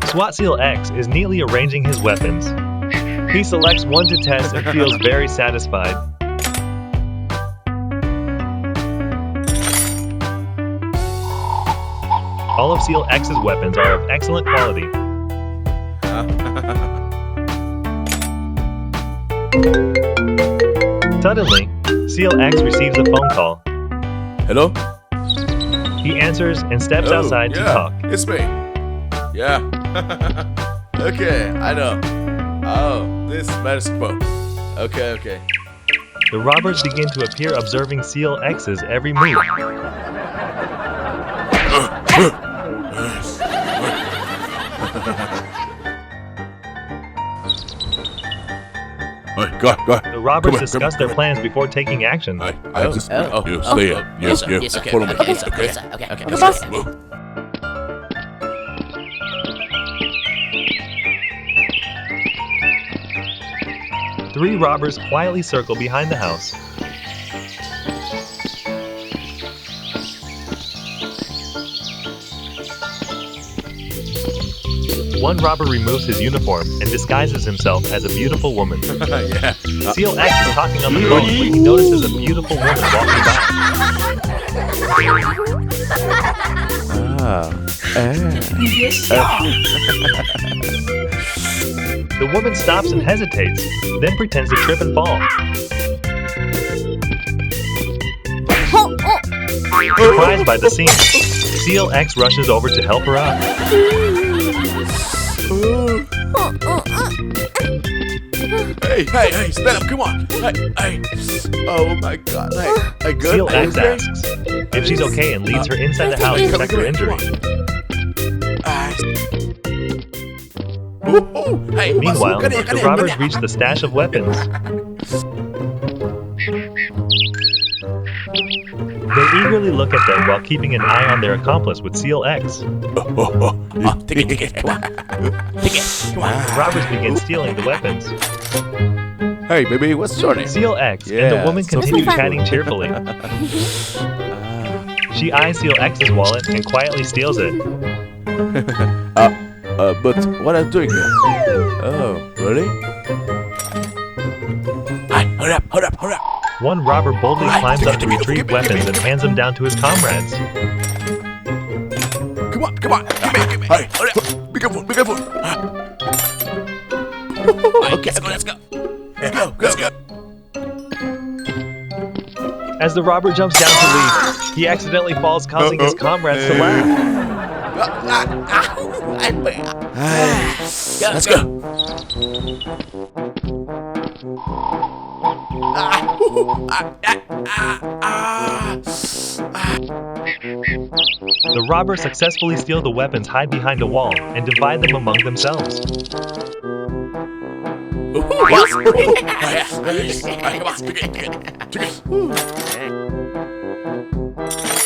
SWAT SEAL X is neatly arranging his weapons. He selects one to test and feels very satisfied. All of SEAL X's weapons are of excellent quality. Suddenly, SEAL X receives a phone call. Hello? He answers and steps outside to talk. It's me. Yeah. Okay, I know. Oh, this Mexico. Okay. The robbers begin to appear, observing SEAL X's every move. Go. The robbers discuss their plans before taking action. Stay up. Yes, okay. Follow me. Okay. Three robbers quietly circle behind the house. One robber removes his uniform and disguises himself as a beautiful woman. Yeah. SEAL X is talking on the phone when he notices a beautiful woman walking by. The woman stops and hesitates, then pretends to trip and fall. Surprised by the scene, SEAL X rushes over to help her out. Hey, stand up, come on. Hey. Oh my God. Hey, good. SEAL X asks if she's okay and leads her inside the house to check her injury. Meanwhile, the robbers reach the stash of weapons. They eagerly look at them while keeping an eye on their accomplice with SEAL X. Take it. Come on. The robbers begin stealing the weapons. Hey, baby, what's your name? SEAL X and the woman continue chatting cheerfully. She eyes SEAL X's wallet and quietly steals it. But what are you doing here? Oh, really? Hold up. One robber boldly climbs up to retrieve weapons and hands them down to his comrades. Come on. Give me. Hey, hurry up. Be careful. Okay, let's go. Let's go. As the robber jumps down to leave, he accidentally falls, causing his comrades to laugh. Let's go. The robbers successfully steal the weapons, hide behind a wall, and divide them among themselves.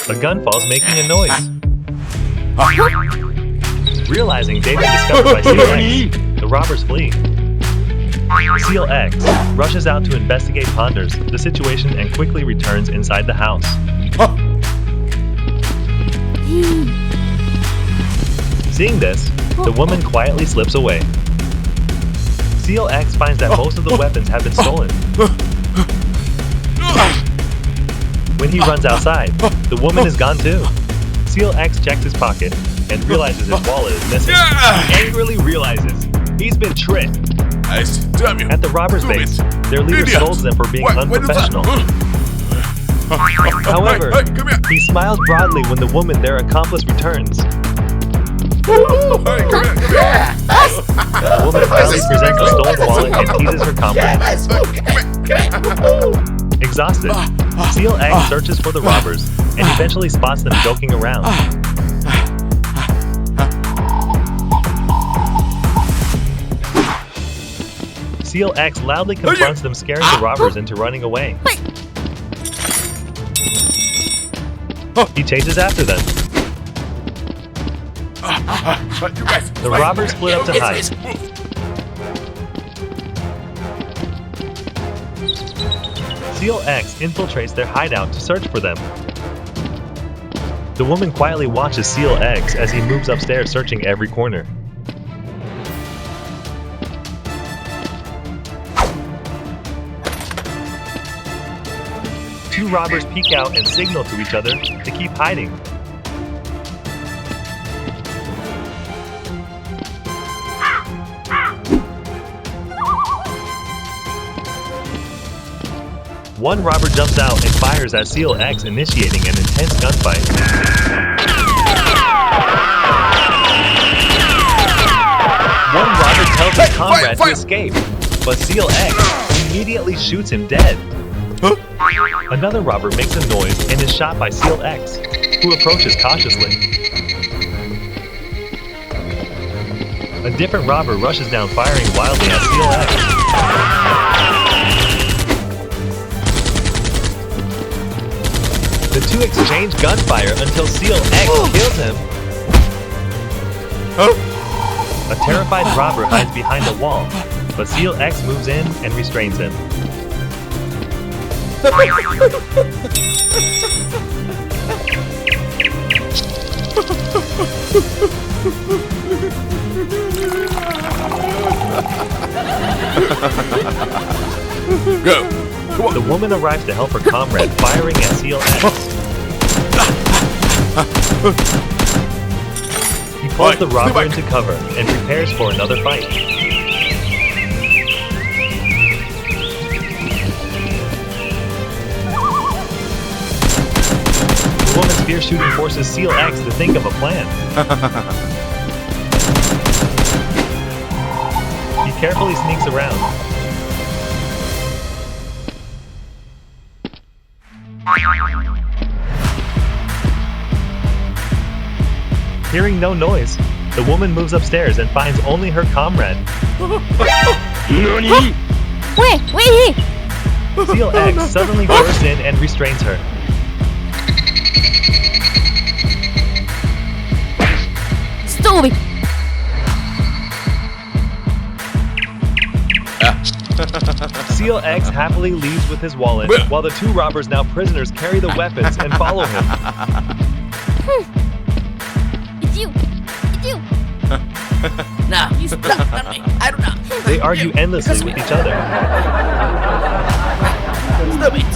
A gun falls, making a noise. Realizing they've been discovered by SEAL X, the robbers flee. SEAL X rushes out to investigate, ponders the situation, and quickly returns inside the house. Seeing this, the woman quietly slips away. SEAL X finds that most of the weapons have been stolen. When he runs outside, the woman is gone too. SEAL X checks his pocket and realizes his wallet is missing. He angrily realizes he's been tricked. Damn you. At the robbers' base, their leader scolds them for being unprofessional. However, he smiles broadly when the woman, their accomplice, returns. The woman proudly presents the stolen wallet and teases her comrades. Exhausted, SEAL X searches for the robbers and eventually spots them joking around. SEAL X loudly confronts them, scaring the robbers into running away. He chases after them. The robbers split up to hide. SEAL X infiltrates their hideout to search for them. The woman quietly watches SEAL X as he moves upstairs, searching every corner. two robbers peek out and signal to each other to keep hiding. One robber jumps out and fires at SEAL X, initiating an intense gunfight. One robber tells his comrade to escape, but SEAL X immediately shoots him dead. Another robber makes a noise and is shot by SEAL X, who approaches cautiously. A different robber rushes down, firing wildly at SEAL X. The two exchange gunfire until SEAL X kills him. A terrified robber hides behind a wall, but SEAL X moves in and restrains him. Go. Come on. The woman arrives to help her comrade, firing at SEAL X. He pulls the robber into cover and prepares for another fight. The woman's spear shooting forces SEAL X to think of a plan. He carefully sneaks around. Hearing no noise, the woman moves upstairs and finds only her comrade. Wait! SEAL X suddenly bursts in and restrains her. Stupid! SEAL X happily leaves with his wallet, while the two robbers, now prisoners, carry the weapons and follow him. It's you! No, he's not me. I don't know. They argue endlessly with each other. Stupid.